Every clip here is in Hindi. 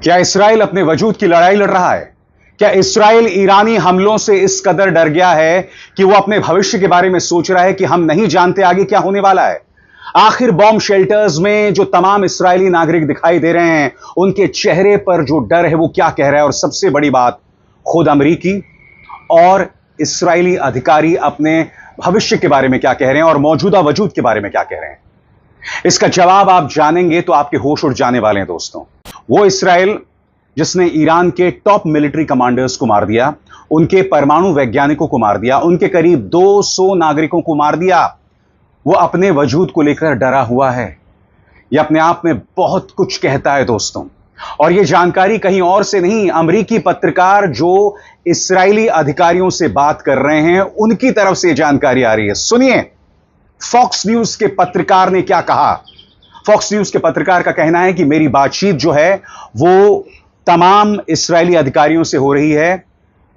क्या इसराइल अपने वजूद की लड़ाई लड़ रहा है? क्या इसराइल ईरानी हमलों से इस कदर डर गया है कि वो अपने भविष्य के बारे में सोच रहा है कि हम नहीं जानते आगे क्या होने वाला है? आखिर बॉम्ब शेल्टर्स में जो तमाम इस्राएली नागरिक दिखाई दे रहे हैं, उनके चेहरे पर जो डर है वो क्या कह रहा है? और सबसे बड़ी बात, खुद अमेरिकी और इस्राएली अधिकारी अपने भविष्य के बारे में क्या कह रहे हैं और मौजूदा वजूद के बारे में क्या कह रहे हैं? इसका जवाब आप जानेंगे तो आपके होश उड़ जाने वाले हैं दोस्तों। वो इसराइल जिसने ईरान के टॉप मिलिट्री कमांडर्स को मार दिया, उनके परमाणु वैज्ञानिकों को मार दिया, उनके करीब 200 नागरिकों को मार दिया, वो अपने वजूद को लेकर डरा हुआ है। यह अपने आप में बहुत कुछ कहता है दोस्तों। और यह जानकारी कहीं और से नहीं, अमेरिकी पत्रकार जो इस्राएली अधिकारियों से बात कर रहे हैं, उनकी तरफ से जानकारी आ रही है। सुनिए, फॉक्स न्यूज के पत्रकार ने क्या कहा। फॉक्स न्यूज के पत्रकार का कहना है कि मेरी बातचीत जो है वो तमाम इस्राएली अधिकारियों से हो रही है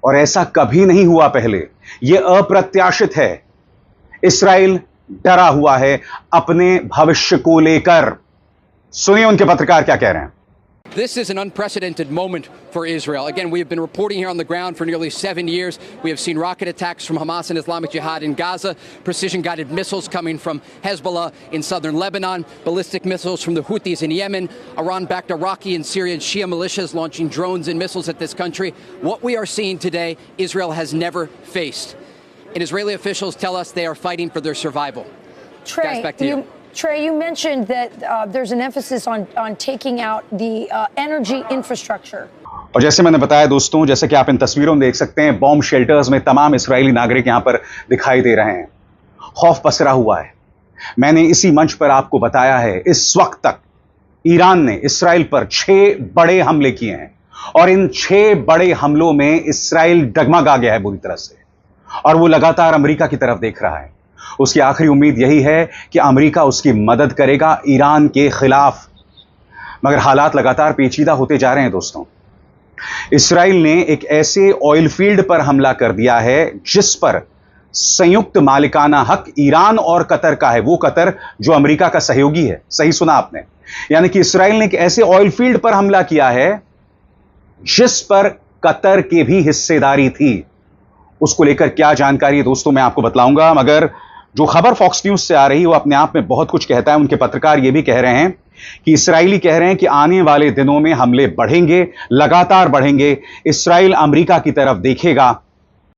और ऐसा कभी नहीं हुआ पहले। यह अप्रत्याशित है। इस्राएल डरा हुआ है अपने भविष्य को लेकर। सुनिए उनके पत्रकार क्या कह रहे हैं। This is an unprecedented moment for Israel. Again, we have been reporting here on the ground for nearly 7 years. We have seen rocket attacks from Hamas and Islamic Jihad in Gaza, precision-guided missiles coming from Hezbollah in southern Lebanon, ballistic missiles from the Houthis in Yemen, Iran-backed Iraqi and Syrian Shia militias launching drones and missiles at this country. What we are seeing today, Israel has never faced. And Israeli officials tell us they are fighting for their survival. Trey, Guys, back to you. Trey, you mentioned that there's an emphasis on taking out the energy infrastructure. और जैसे मैंने बताया दोस्तों, जैसे कि आप इन तस्वीरों में देख सकते हैं, बॉम्ब शेल्टर्स में तमाम इस्राएली नागरिक यहां पर दिखाई दे रहे हैं। खौफ पसरा हुआ है। मैंने इसी मंच पर आपको बताया है, इस वक्त तक ईरान ने इसराइल पर 6 बड़े हमले किए हैं और इन 6 बड़े हमलों में इसराइल डगमगा गया है बुरी तरह से, और वो लगातार अमेरिका की तरफ देख रहा है। उसकी आखिरी उम्मीद यही है कि अमेरिका उसकी मदद करेगा ईरान के खिलाफ। मगर हालात लगातार पेचीदा होते जा रहे हैं दोस्तों। इसराइल ने एक ऐसे ऑयल फील्ड पर हमला कर दिया है जिस पर संयुक्त मालिकाना हक ईरान और कतर का है। वो कतर जो अमेरिका का सहयोगी है। सही सुना आपने। यानी कि इसराइल ने एक ऐसे ऑयल फील्ड पर हमला किया है जिस पर कतर की भी हिस्सेदारी थी। उसको लेकर क्या जानकारी है दोस्तों, मैं आपको बतलाऊंगा। मगर जो खबर फॉक्स न्यूज से आ रही है वो अपने आप में बहुत कुछ कहता है। उनके पत्रकार ये भी कह रहे हैं कि इस्राएली कह रहे हैं कि आने वाले दिनों में हमले बढ़ेंगे, लगातार बढ़ेंगे। इसराइल अमेरिका की तरफ देखेगा